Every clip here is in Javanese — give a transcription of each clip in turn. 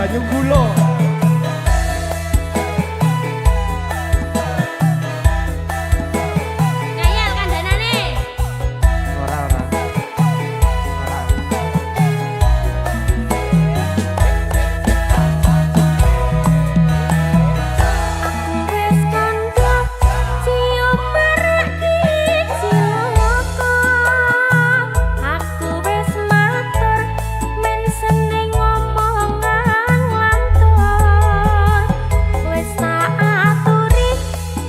banyu gula. Ngayal kandhanane. Ora. Wis kandha cium maraki cilaka. Aku wis matur men seneng ngomongan lantur. Wis tak aturi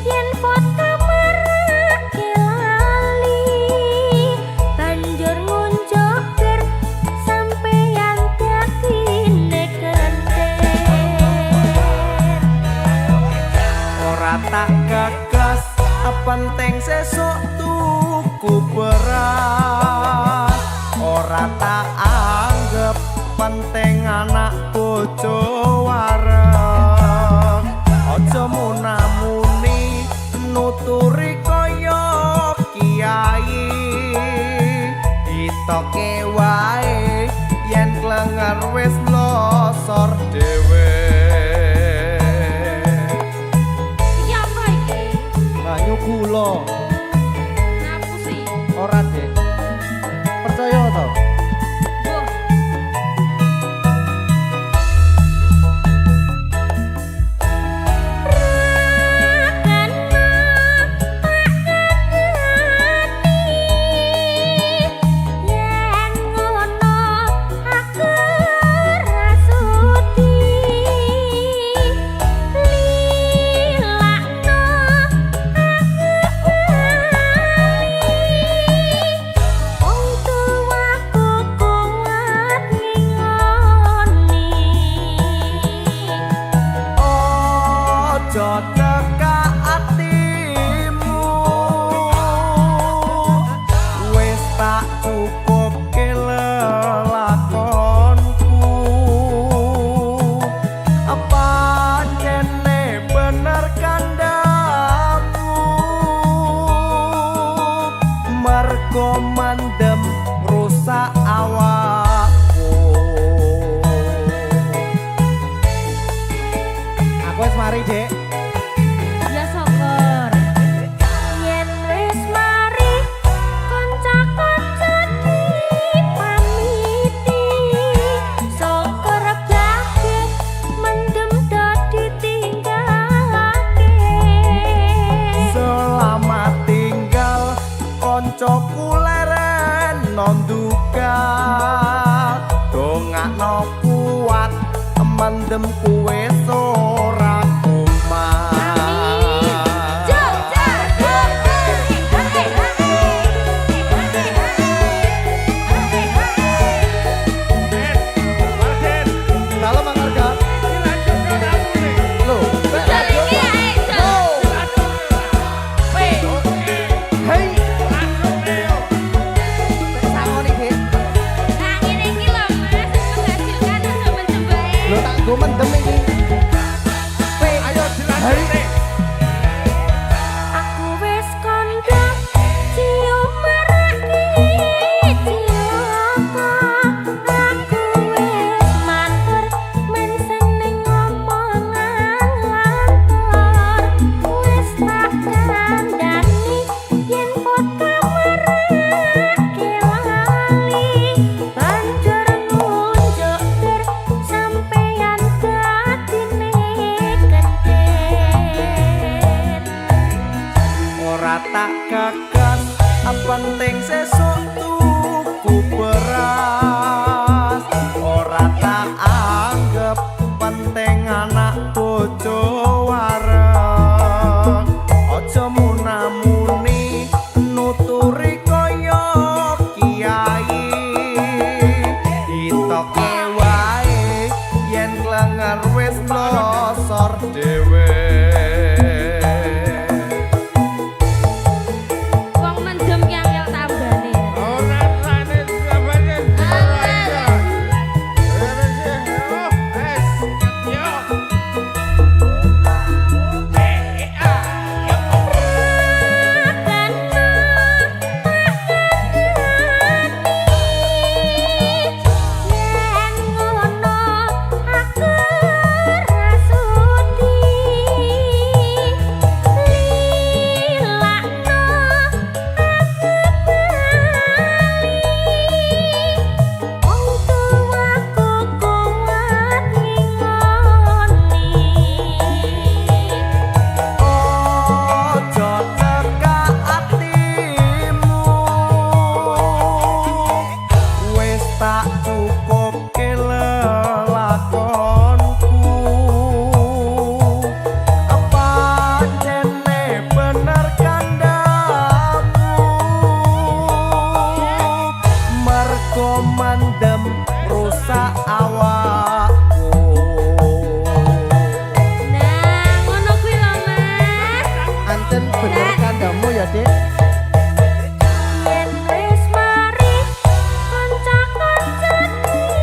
yen pot kamarake lali. Banjur ngunjuk bir sampeyan dakine kentir. Ora tak gagas penting sesuk tuku beras. Ora tak anggap penting anak bojo wareng. Aja munamuni nuturi kaya kiai. Ditoke wae yen klenger wis losor dhewe. Iki apa iki? Banyu gula. Ngapusi. Ora, Dek. Percaya to? Mbuh. Yen ngono aku rasuti lilakno aku wong tuaku kuat ngingoni. Ojo teka atimu. Wis tak cukup lelakonku. Apa jene bener kandamu? Mergo mandem rusak awakku. Aku wis mari, Dek. Ya syukur. Yen wis mari kanca-kanca dipamiti. Syukur gage mendem dadi tinggalake. Selamat tinggal koncoku leren nonduka. Dongakno kuat mendem kuwe ora kumat. Jogja, Dalam mangharga. Loh, hei. Sangoni, Dek. Lo tak go mendem iki. Ayo jelaskan. Aku wis kandha cium maraki cilaka. Aku wis matur men seneng ngomongan lantur. Wis tak kandhani yen pot kamarake lali. Banjur ngunjuk bir sampeyan dadine kentir. Ora tak gagas penting sesuk tuku beras. Ora tak anggap penting anak bojo wareng. Aja munamuni nuturi kaya kiai. Ditoke wae yen klenger wis losor dhewe. Wong mendem ki angel tambane. Ora rane sampeyan. Angel. tak cukup kelelakonku pancene bener kandamu mergo mandem rusak awakku. Nah, ngono kuwi lho, Mas. Anten bener kandamu ya, Dik. Yen wis mari kanca-kancane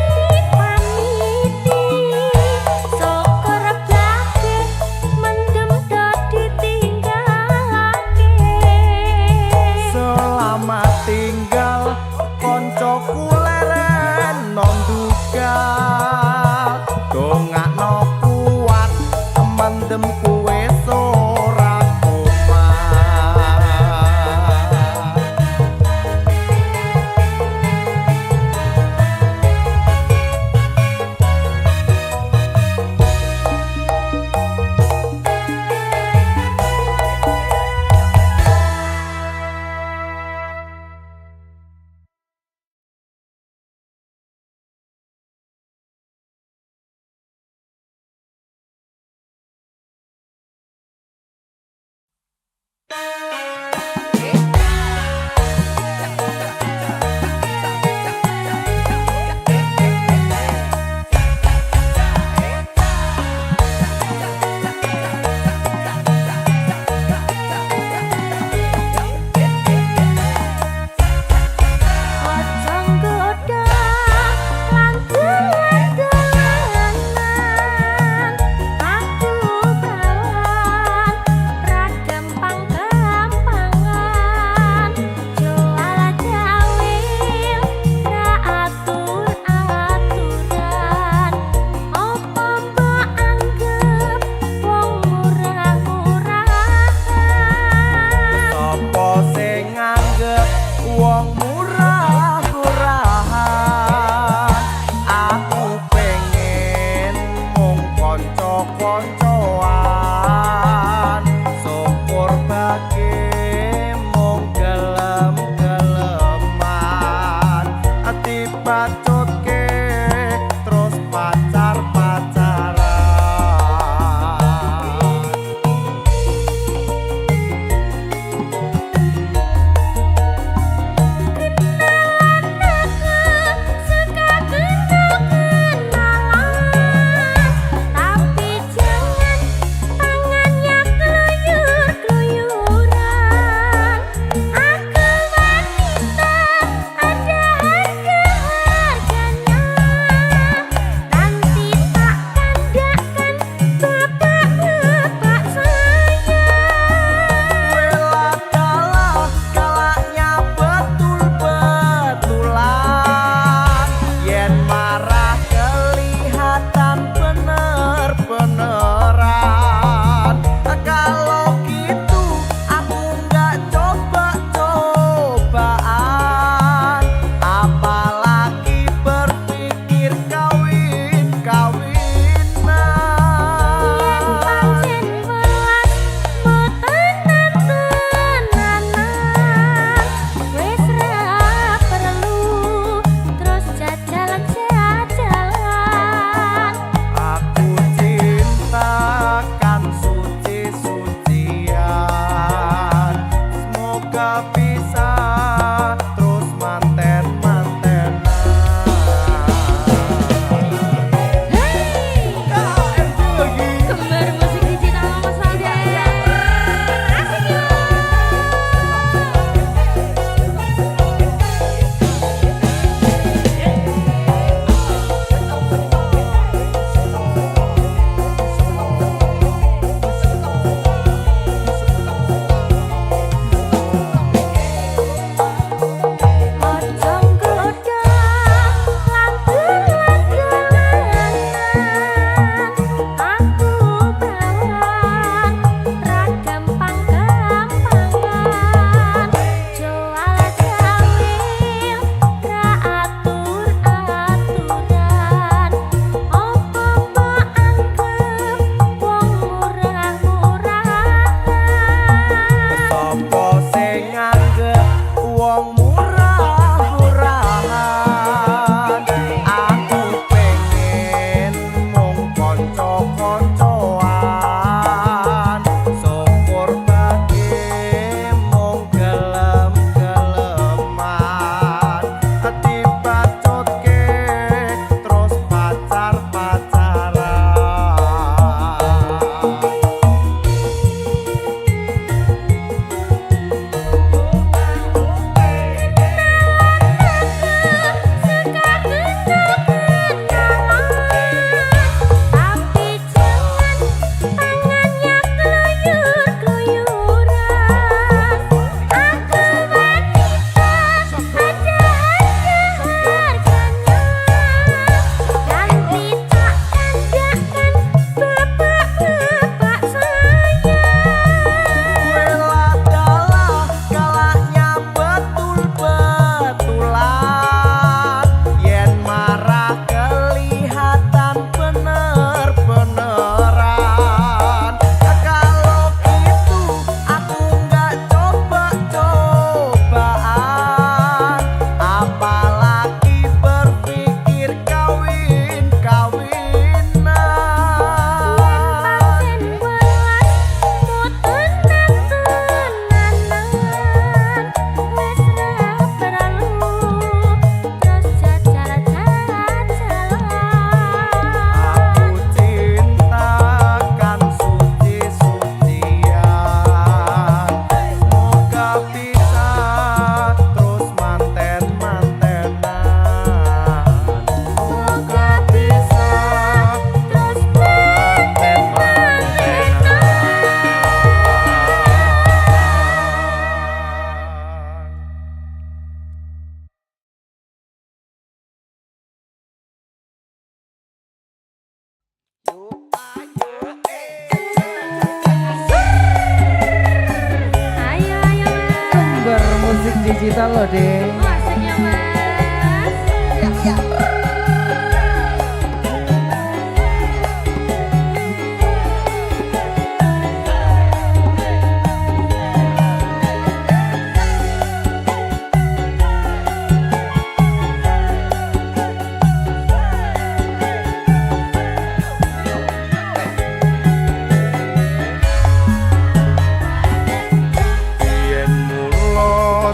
musik digital loh deh. Oh, asiknya mas. Ya, ya.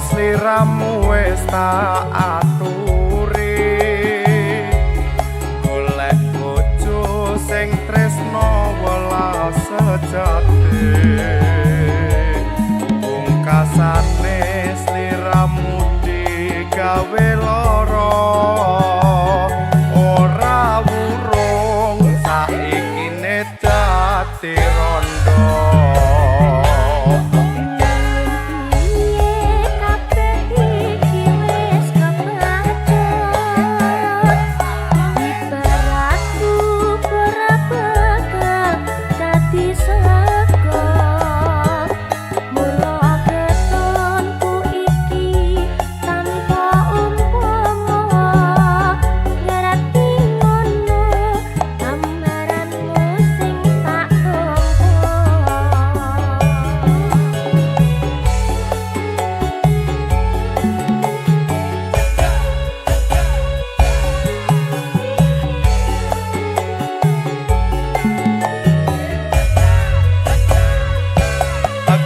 Sliramu wis tak aturi golek bojo sing tresno welas sejati pungkasane sliramu digawe lara ora wurung saiki ne dadi rondo.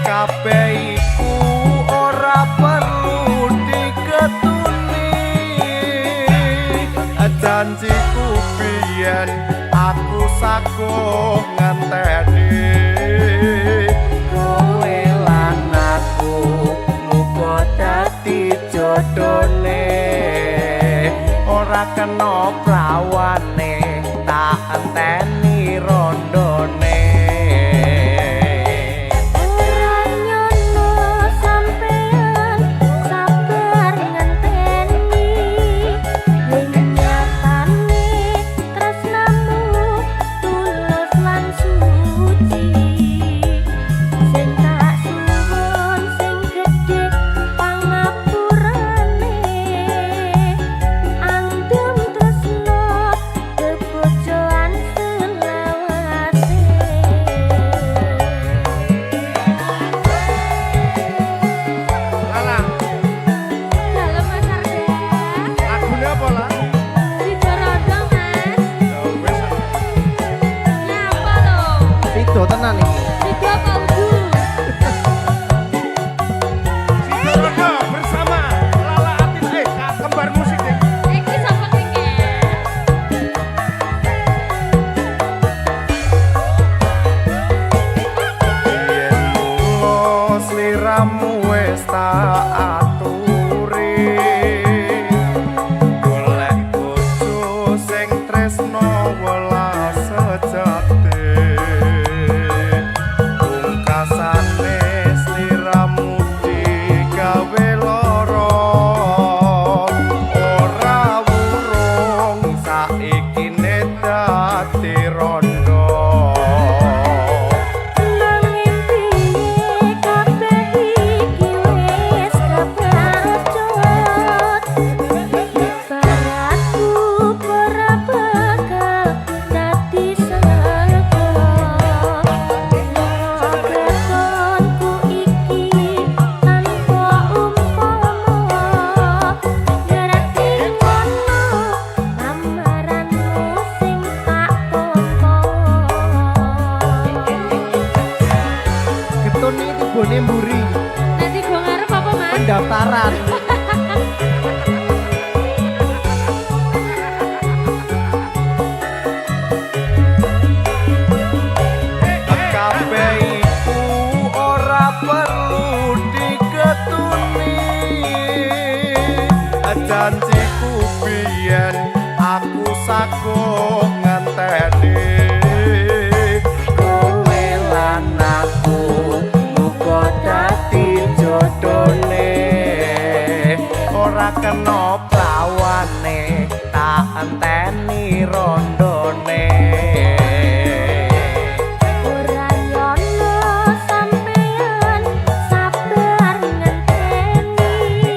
Kabeh iku ora perlu diketuni janjiku biyen aku saguh ngenteni kowe lan aku muga dadi jodhone ora kena prawane tak enteni rondone. Sido tenan iki. Sido apa udu? Sido bersama Lala Atin kembar musik deh. Iki sapa iki? Yen mulo sliramu wis tak aturi golek bojo sing tresno welas sejati pungkasane sliramu digawe lara ora wurung saiki ne dadi rondo. Bone mburi Nanti gua ngarep apa mas? pendaftaran. Kabeh iku ora perlu diketuni janjiku biyen aku saguh ngenteni kowe lan aku muga dadi jodhone ora kena prawane tak enteni rondone. Ora yono sampean sabar ngenteni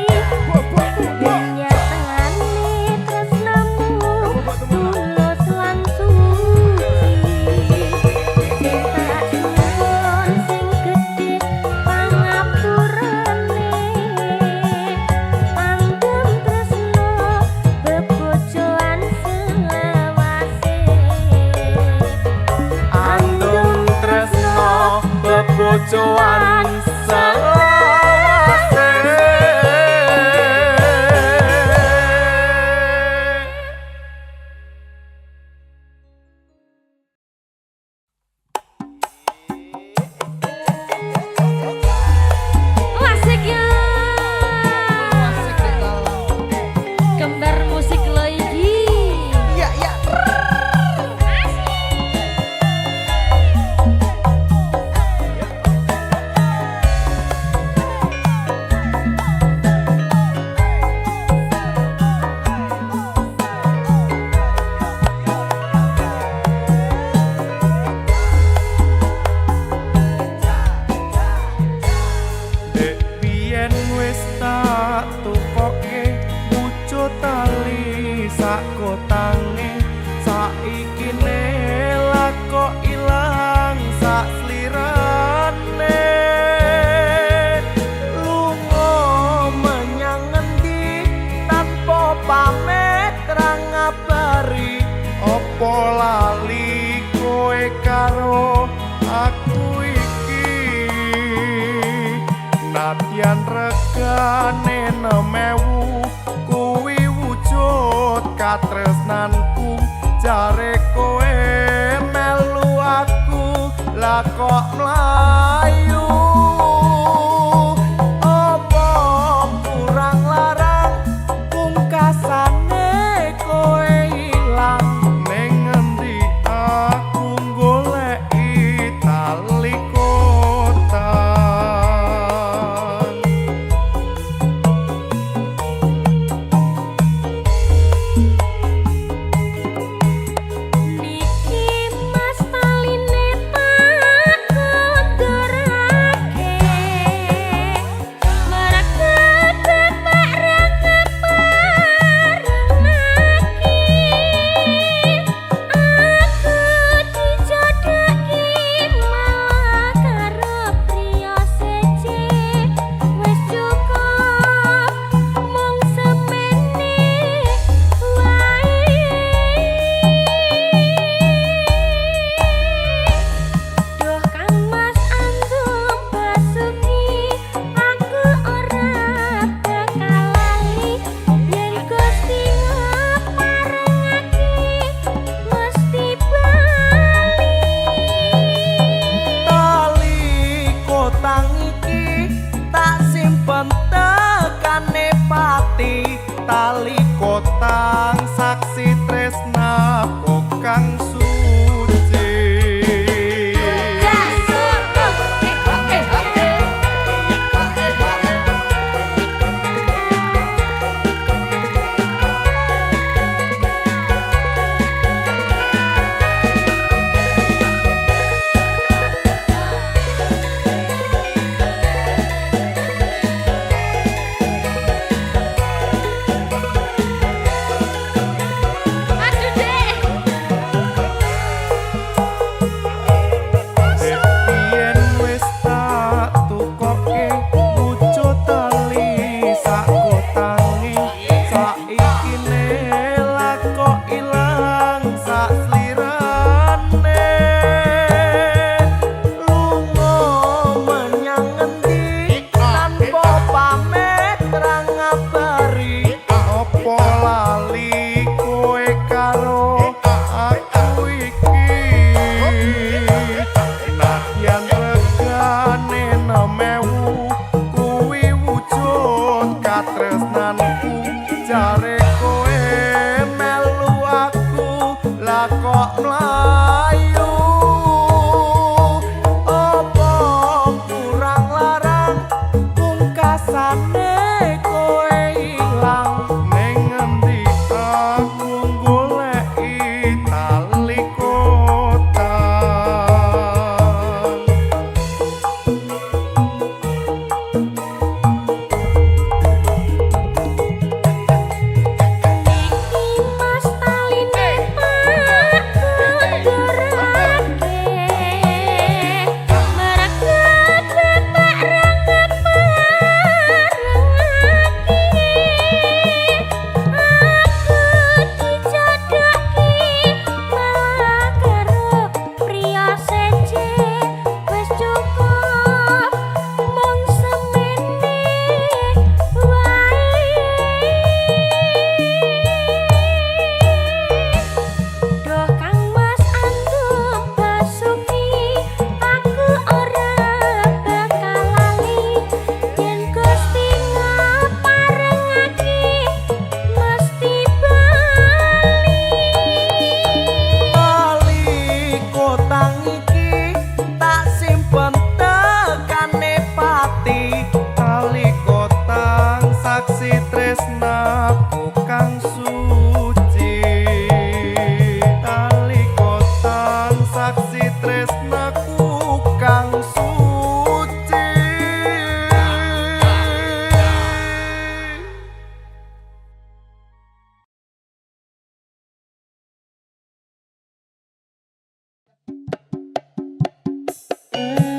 bojoan selawase. Asik ya. Kembar musik lo iki. Iya, iya. Dek biyen wis tak tukoke wujud tali sak kotange, saiki nelak kok ilang sak slirane. Lunga menyang ngendi tanpa pamit ra ngabari, opo lali kowe karo aku iki. Nadyan regane 6.000 kuwi wujud katresnanku, jare kowe melu aku lah kok mlayu. Apa kurang larang pungkasane kowe ilang, ning ngendi aku goleki tali kotan. Niki mas taline tak kondur Yen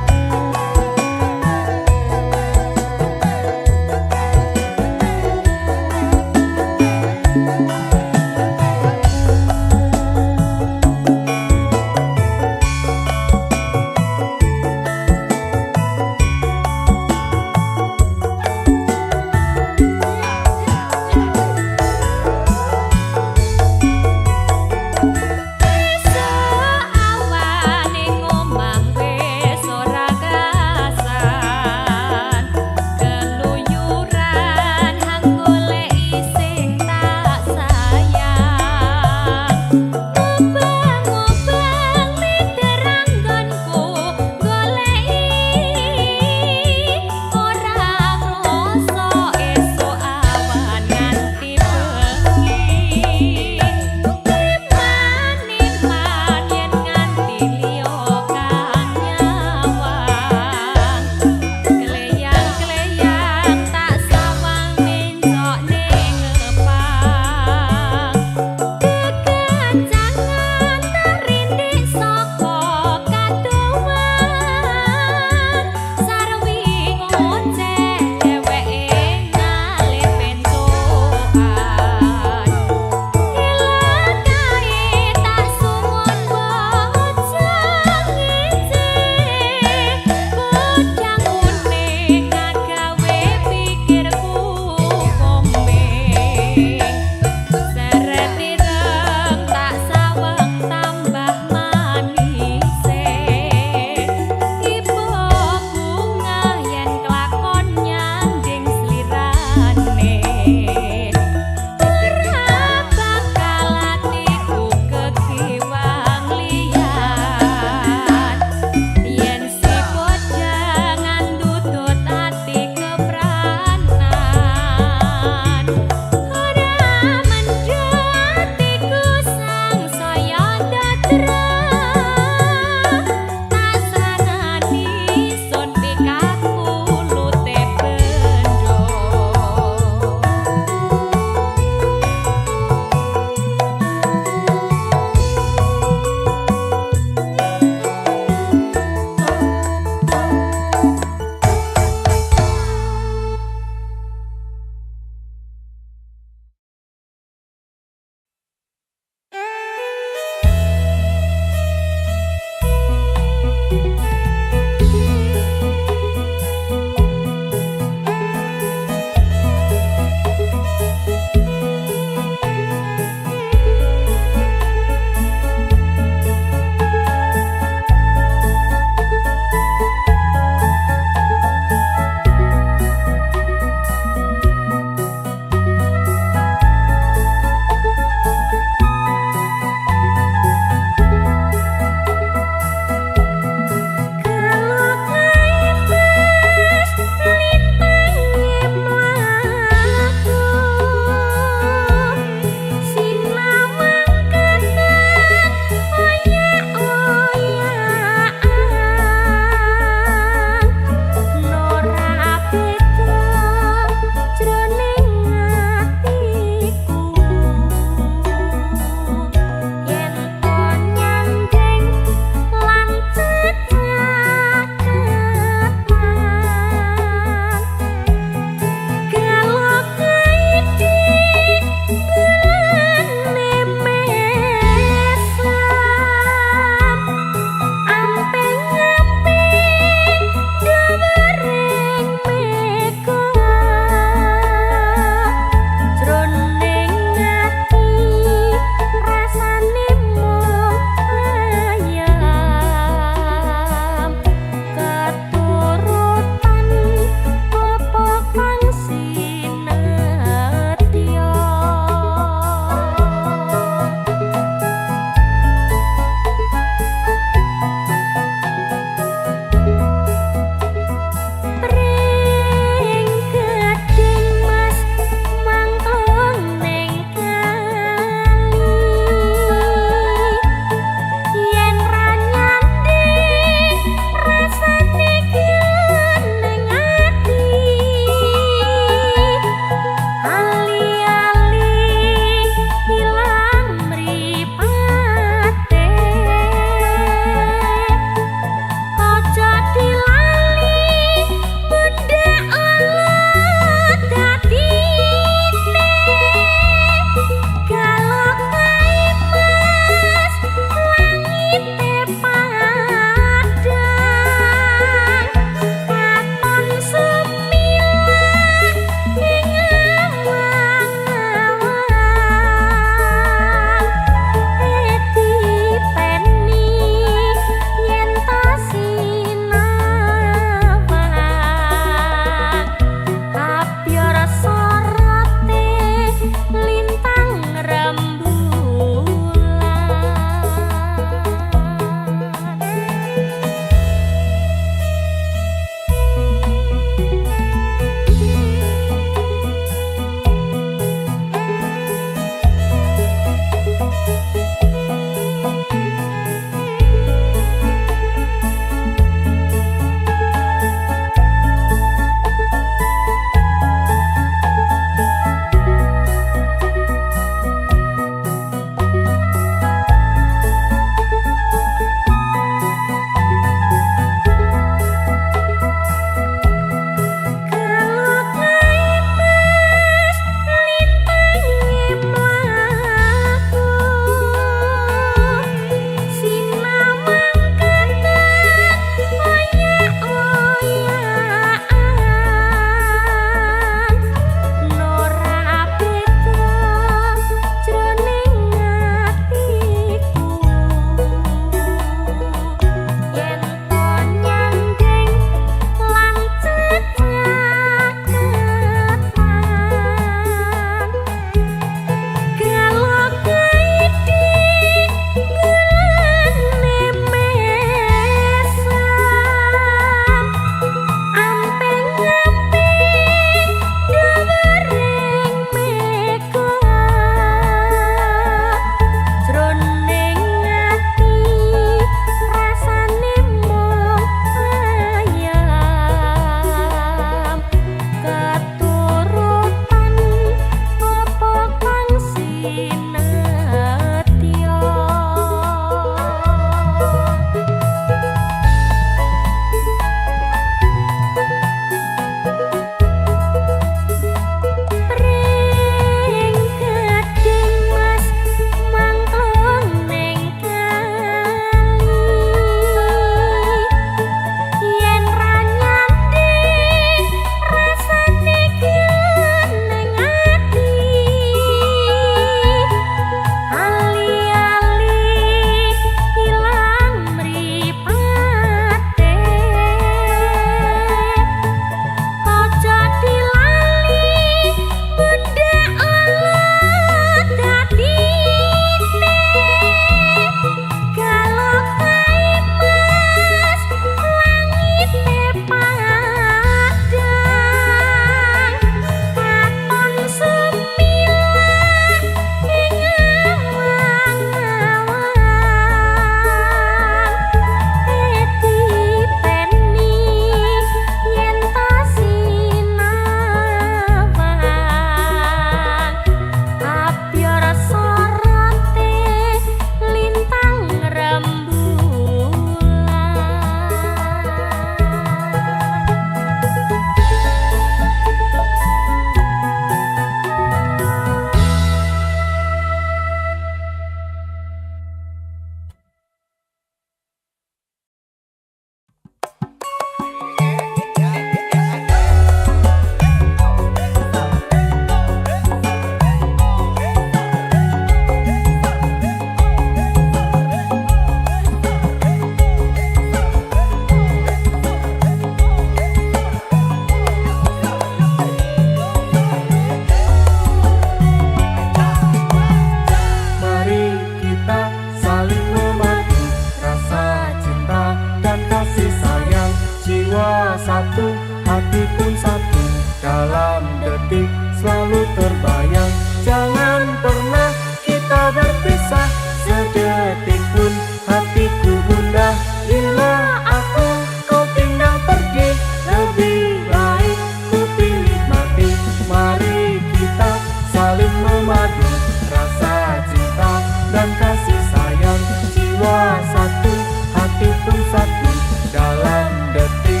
hati pun satu. Dalam detik selalu terbayang, jangan pernah kita berpisah. Sedetik pun hatiku gundah, bila aku kau tinggal pergi. Lebih baik ku pilih mati. Mari kita saling memadu, rasa cinta dan kasih sayang. Jiwa satu, hati pun satu. Dalam detik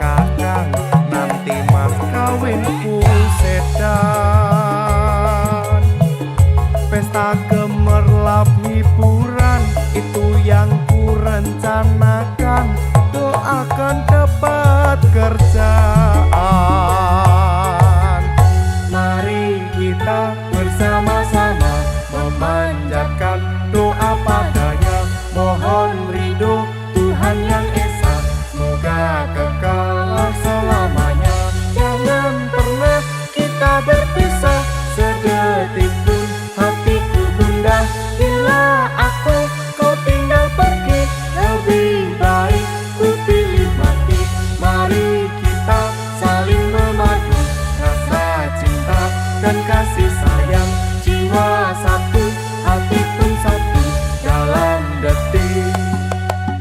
kadang nanti mas kawinku sedan. Pesta gemerlap hiburan, itu yang ku rencanakan. Doakan dapat kerjaan. Mari kita bersama-sama memanjatkan doa padanya. Mohon ridho Tuhan yang esa, semoga kekal selamanya. Jangan pernah kita berpisah, sedetik pun hatiku gundah. Bila aku kau tinggal pergi, lebih baik ku pilih mati. Mari kita saling memadu, rasa cinta dan kasih sayang. Jiwa satu, hati pun satu. Dalam detik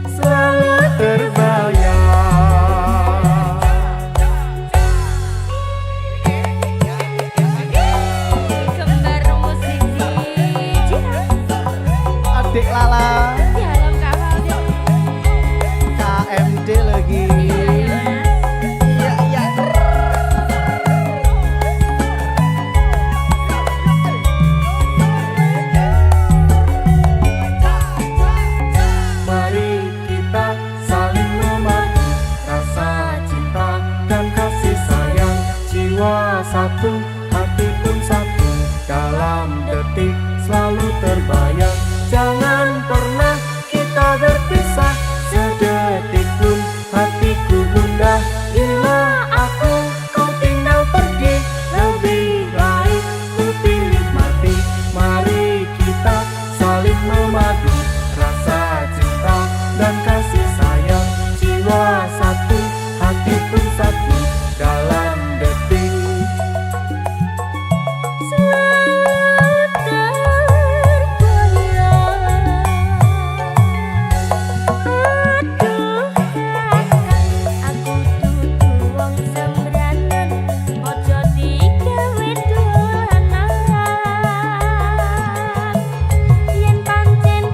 selalu terbayang. Kembar musik Adik Lala di alam kapal KMD lagi. Iya iya. Mari kita saling memadu, rasa cinta dan kasih sayang. Jiwa satu, hati pun satu. Dalam detik selalu terbayang, jangan pernah kita berpisah. Sedetik pun hatiku gundah, bila aku kau tinggal pergi. Lebih baik ku pilih mati. Mari kita saling memadu, rasa cinta dan kasih sayang. Jiwa satu, hati pun satu. Dalam detik Yen pancen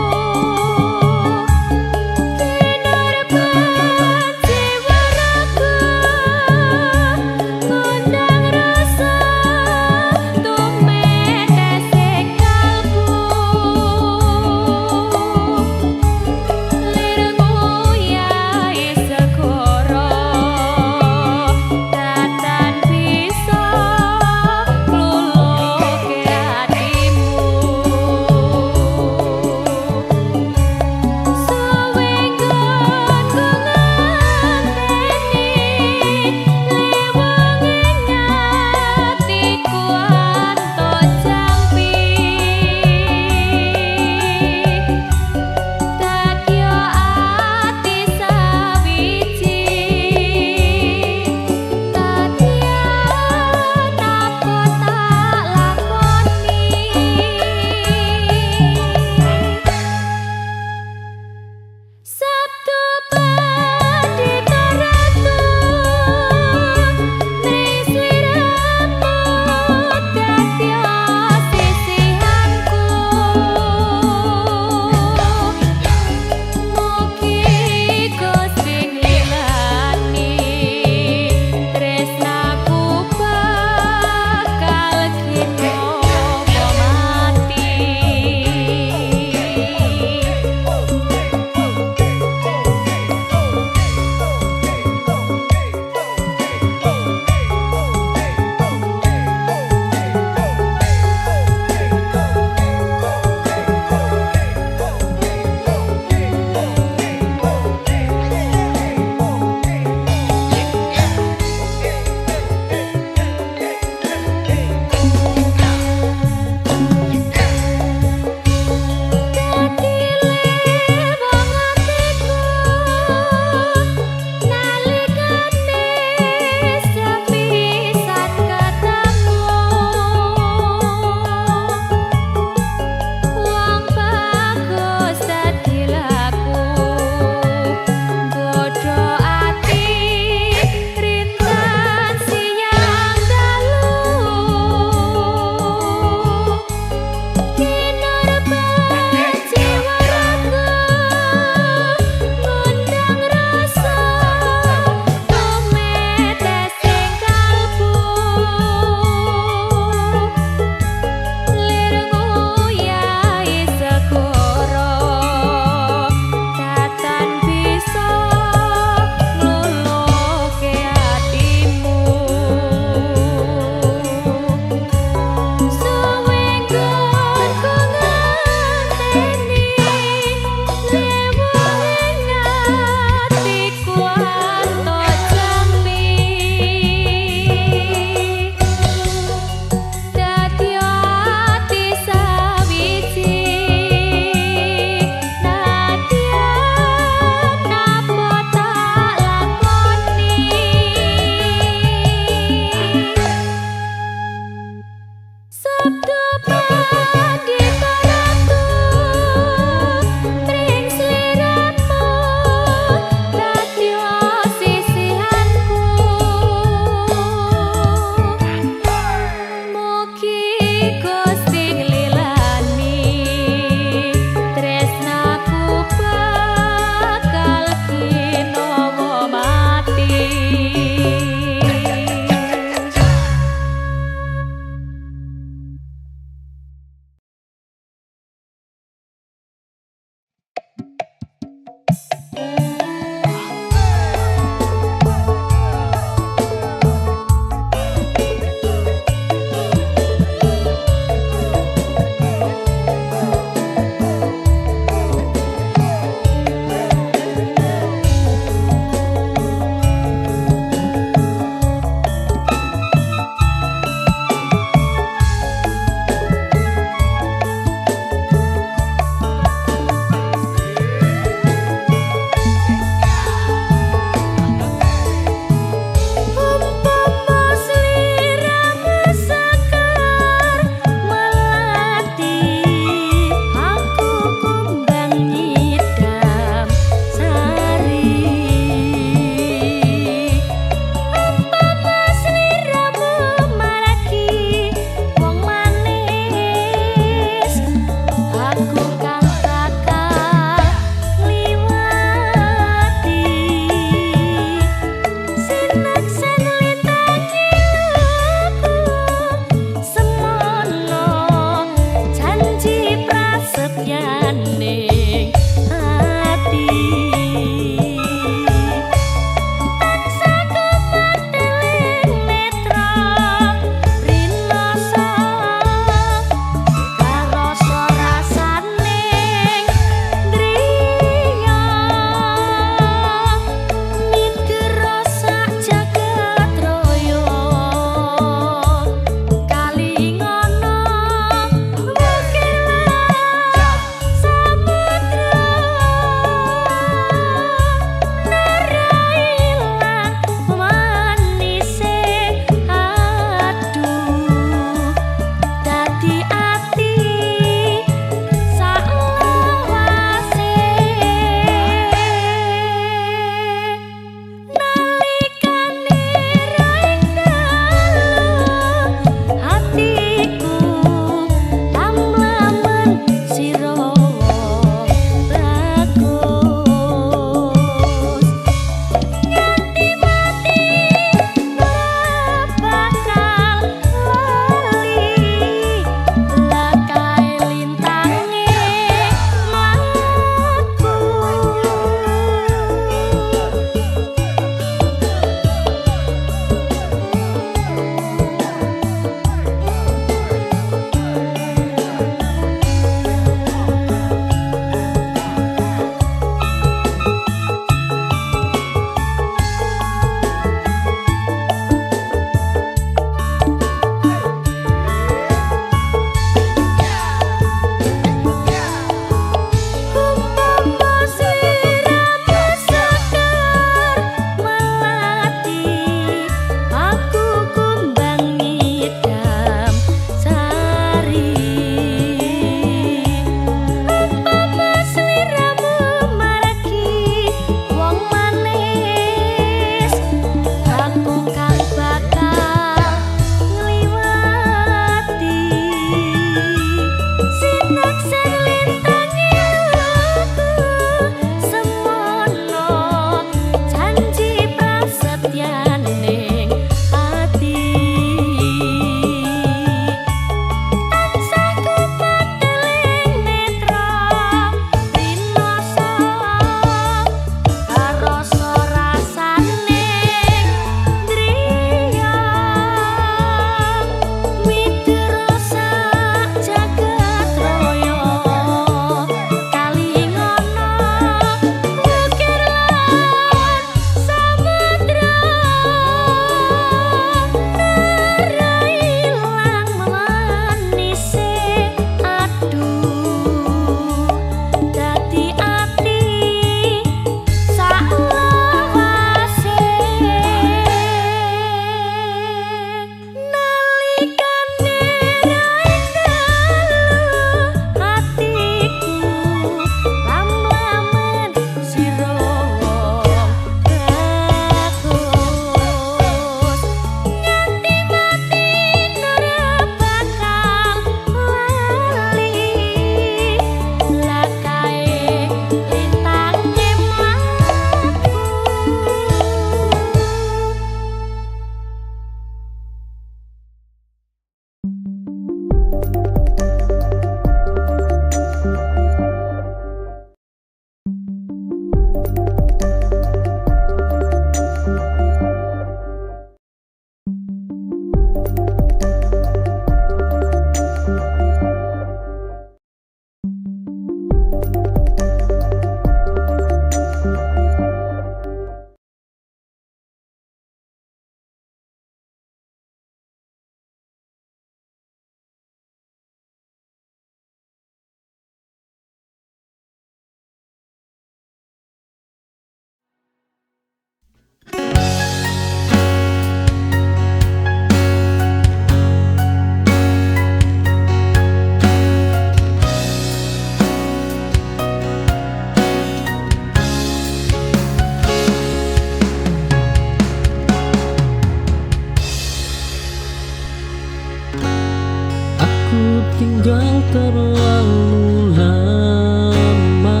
Aku tinggal terlalu lama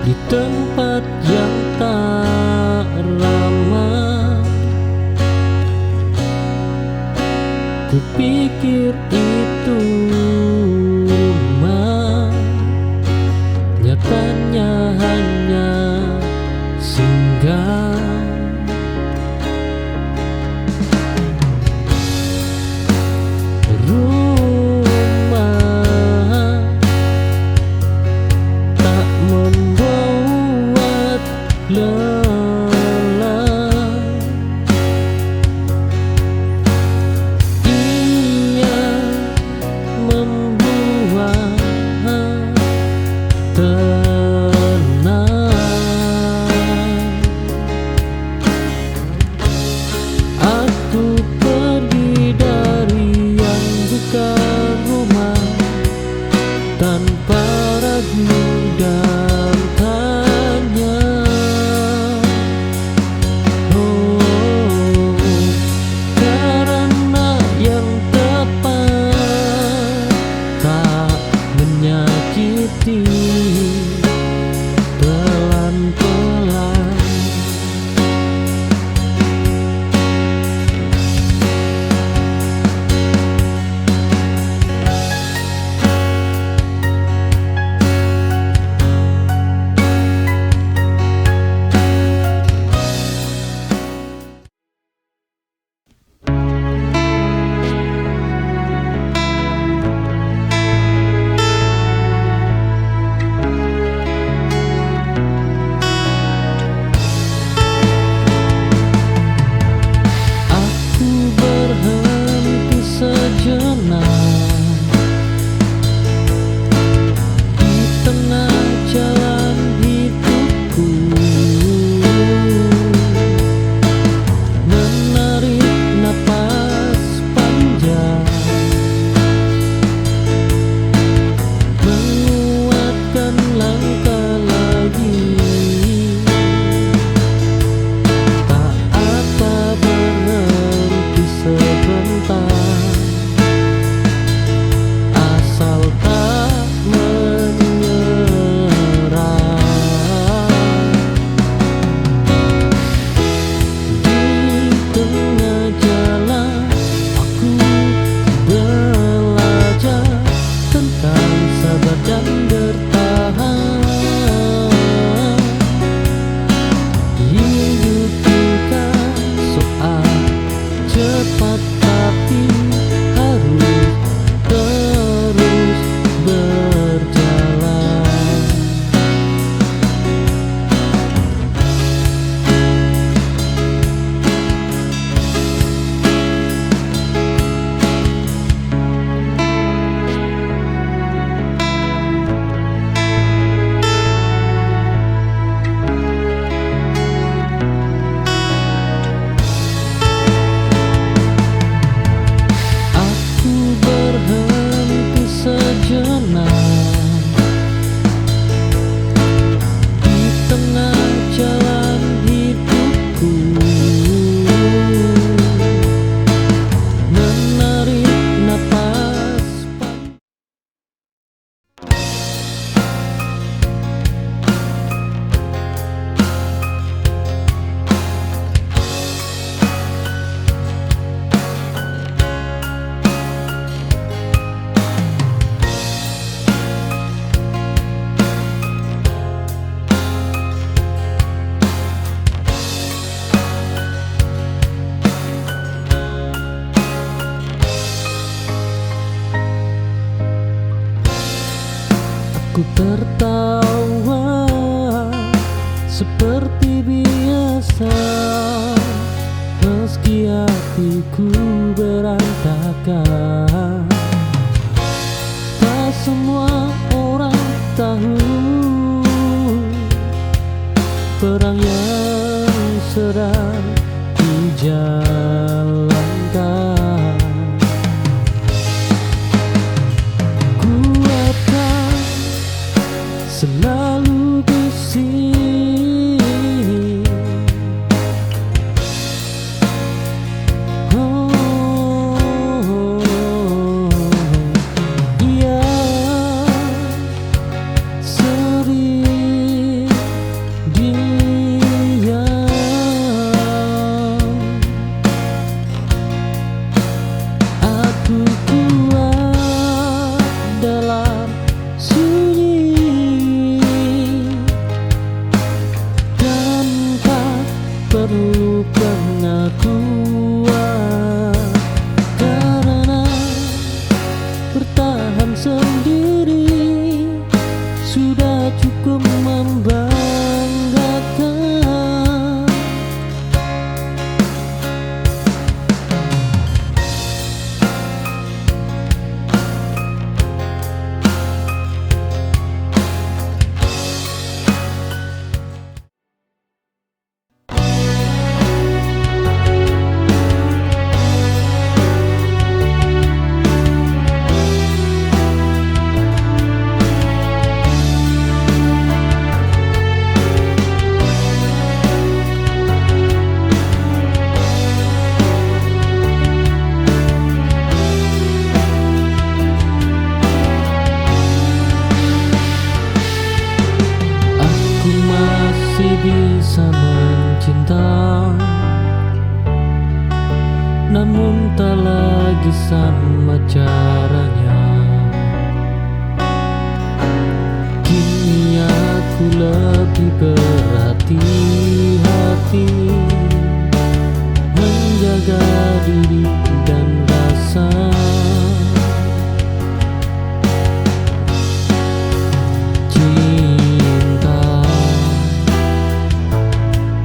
di tempat yang tak ramah. Kupikir itu rumah, nyatanya hanya singgah. Rumah tak membuat lelah, ia membuat tenang. tertawa seperti biasa, meski hatiku berantakan. Tak semua orang tahu perang yang sedang dijalankan. Ku akan selalu di sini. Oh, ya, sedih diam. Aku kuat dalam sunyi dan tak perlu pengakuan, karena bertahan sendiri sudah cukup membanggakan. Aku masih bisa mencinta, namun tak lagi sama caranya. Kini aku lebih berhati-hati menjaga diri dan rasa. Cinta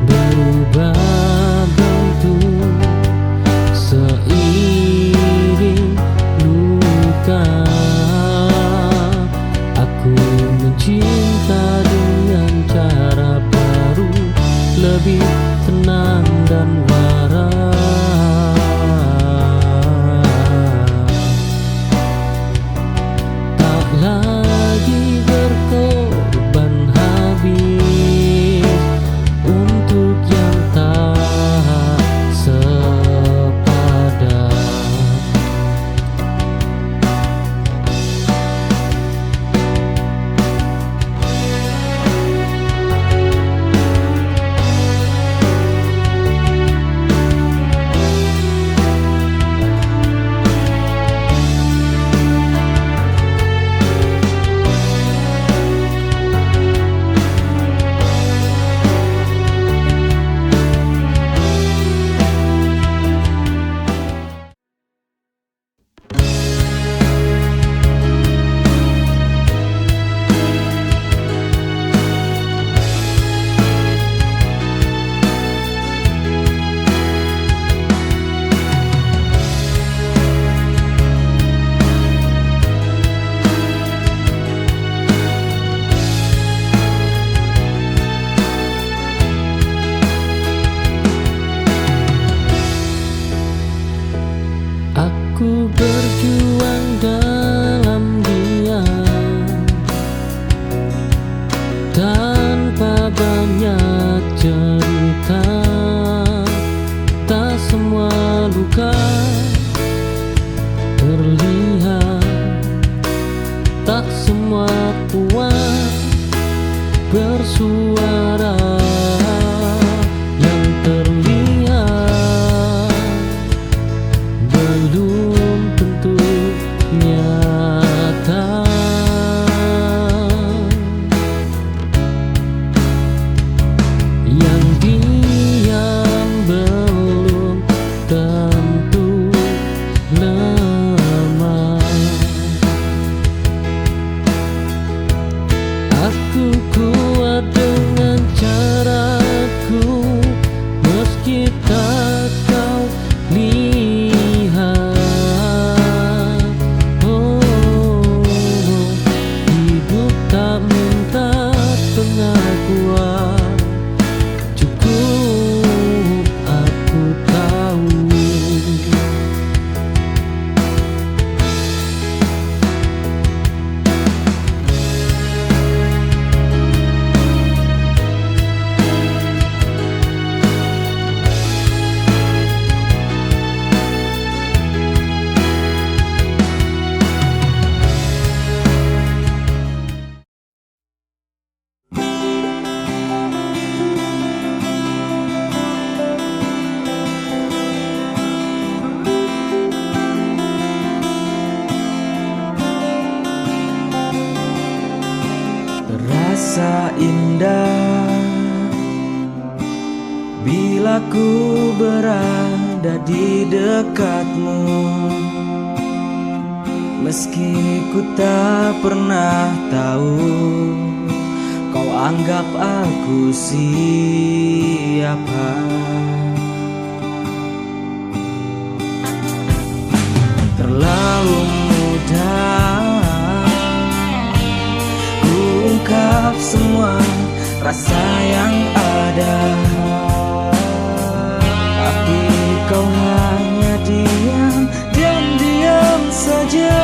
berubah bentuk seiring luka. Aku mencinta dengan cara baru, lebih tenang dan waras. Tak lagi berkorban habis untuk yang tak sepadan. Bila ku berada di dekatmu, meski ku tak pernah tahu kau anggap aku siapa. Terlalu mudah ku ungkap semua rasa yang ada, tapi kau hanya diam dan diam saja.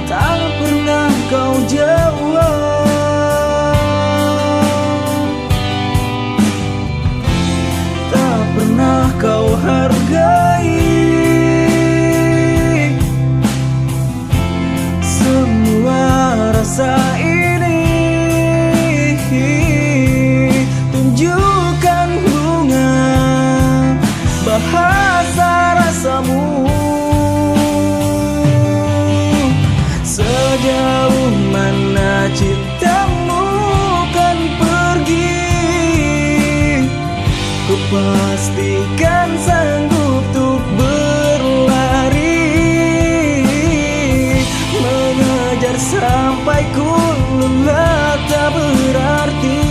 Tak pernah kau jawab, tak pernah kau hargai semua rasa ini. Tunjukkan bunga bahasa rasamu. Sejauh mana cintamu kan pergi, ku pastikan sanggup untuk berlari, mengejar sampai ku lelah tak berarti.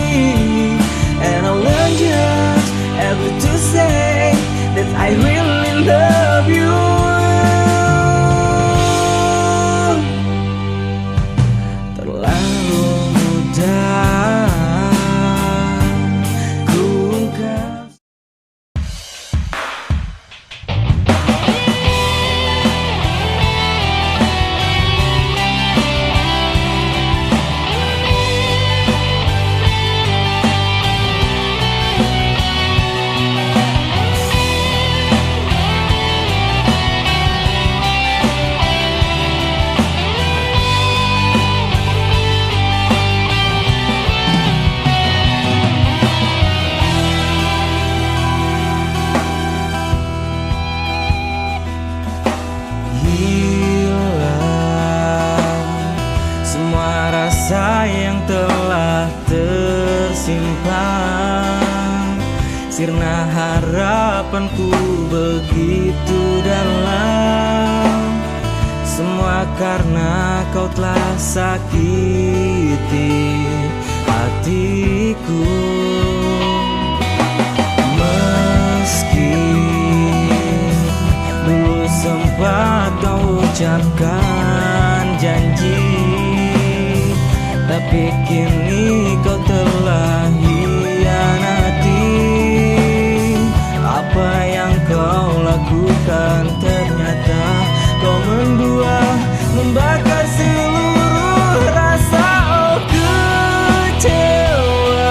And I learn just ever to say that I really love you. Terlalu mudah ku ungkap. Yang telah tersimpan, sirna harapanku begitu dalam. Semua karena kau telah sakiti hatiku. Meski dulu sempat kau ucapkan janji, tapi kini kau telah hianati. Apa yang kau lakukan ternyata kau membakar seluruh rasa. Oh kecewa,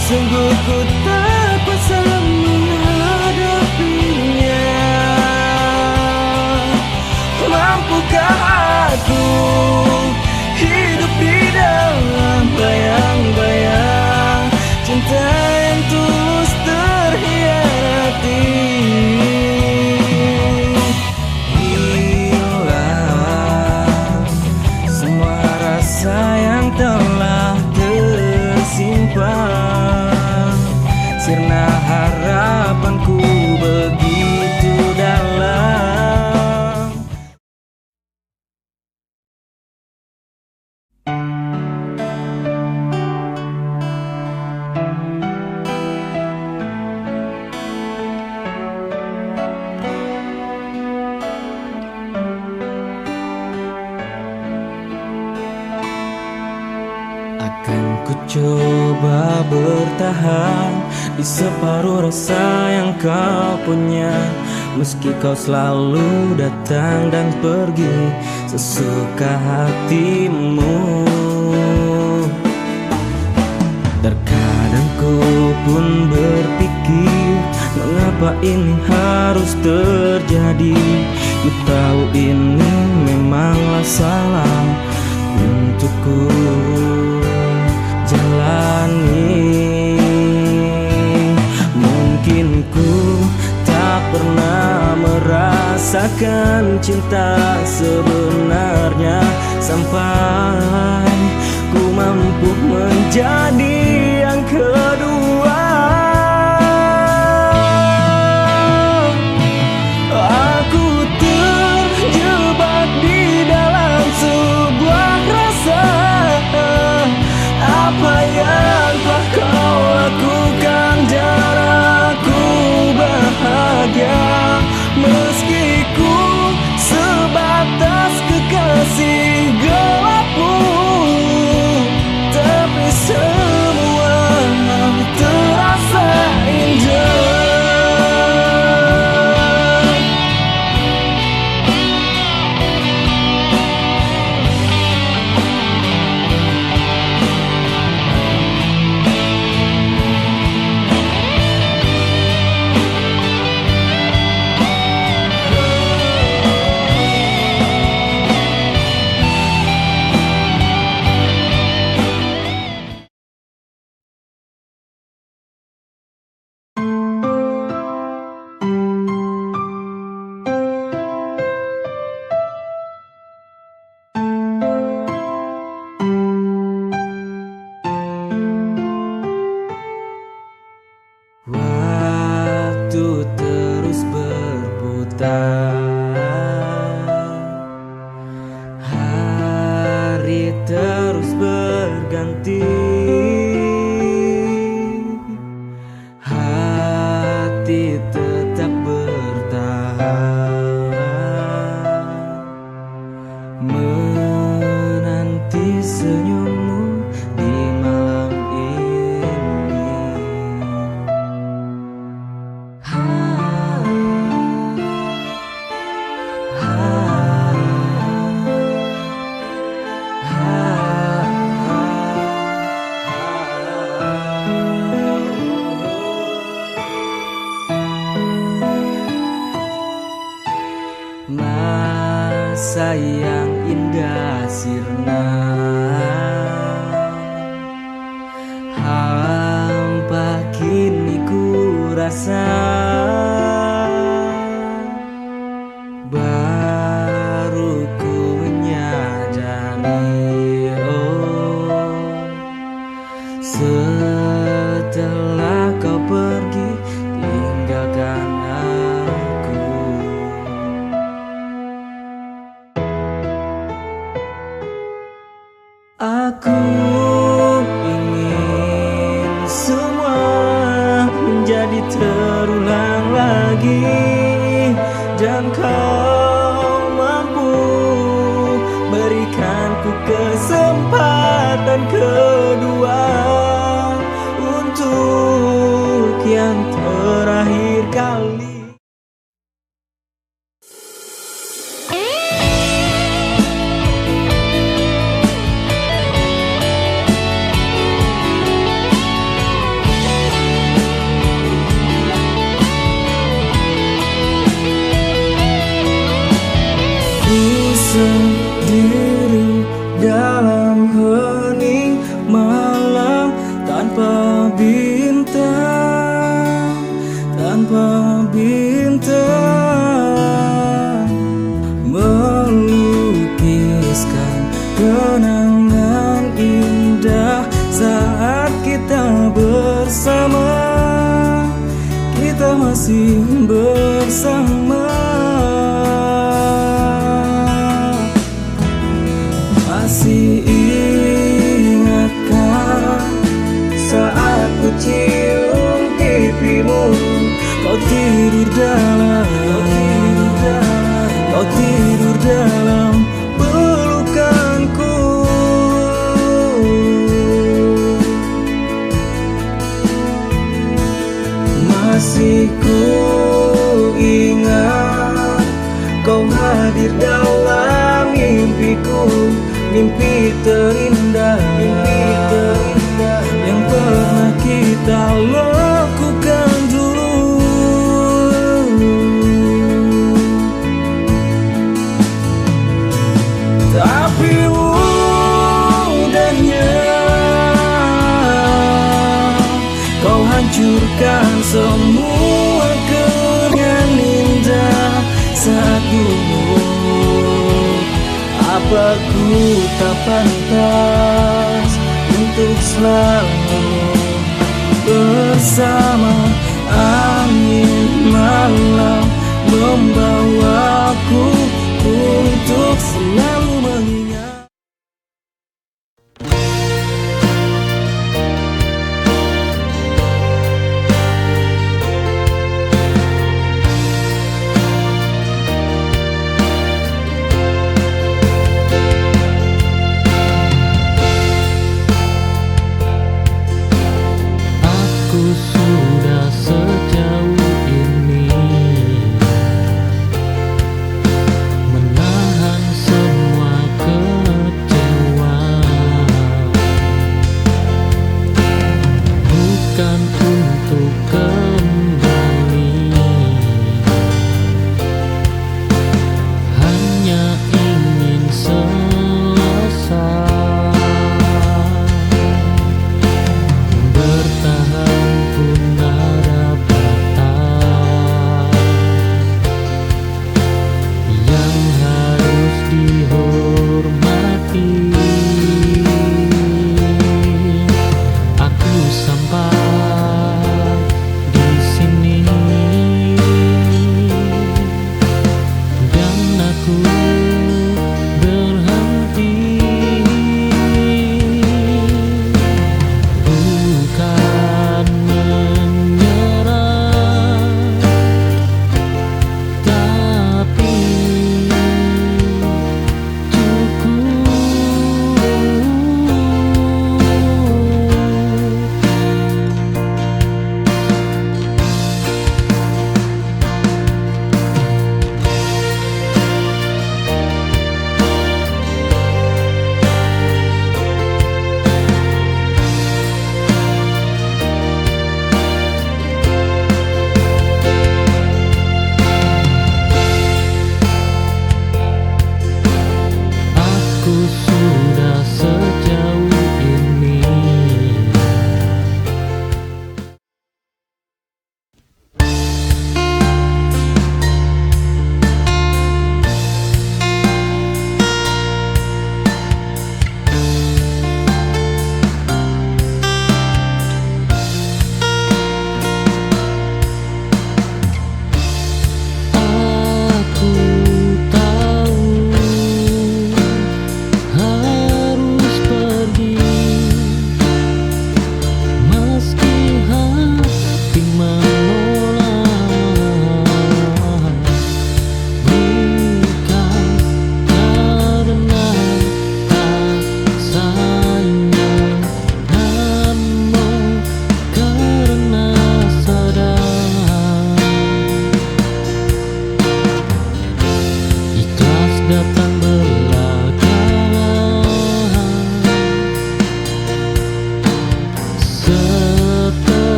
sungguh ku tak kuasa menghadapinya. Mampukah aku hidup di dalam bayang-bayang cinta yang tulus terhianati? Hilang semua rasa yang telah tersimpan, sirna harapanku begitu dalam. Akan ku coba bertahan di separuh rasa yang kau punya, meski kau selalu datang dan pergi sesuka hatimu. Terkadang ku pun berpikir, mengapa ini harus terjadi? Ku tahu ini memanglah salah untukku jalani. Mungkin ku tak pernah merasakan cinta sebenarnya, sampai ku mampu menjadi yang kedua. Waktu terus berputar, hari terus berganti, hati tetap bertahan, menanti senyummu di malam ini. Masa yang indah sirna, hampa kini ku rasa, baru ku menyadari, oh, setelah kau pergi tinggalkan aku. Aku ingin semua menjadi terulang lagi, dan kau mampu berikanku kesempatan kedua untuk yang terakhir kali. Sendiri dalam hening malam, tanpa bintang, tanpa bintang, melukiskan kenangan indah saat kita bersama, kita masih bersama. Masih ingatkah saat ku cium pipimu, kau tidur dalam pelukanku. Masih ku ingat kau hadir dalam mimpiku, mimpi terindah yang pernah kita lakukan dulu. Tapi mudahnya kau hancurkan semua kenangan indah saat dulu. Apa ku tak pantas untuk selalu bersama?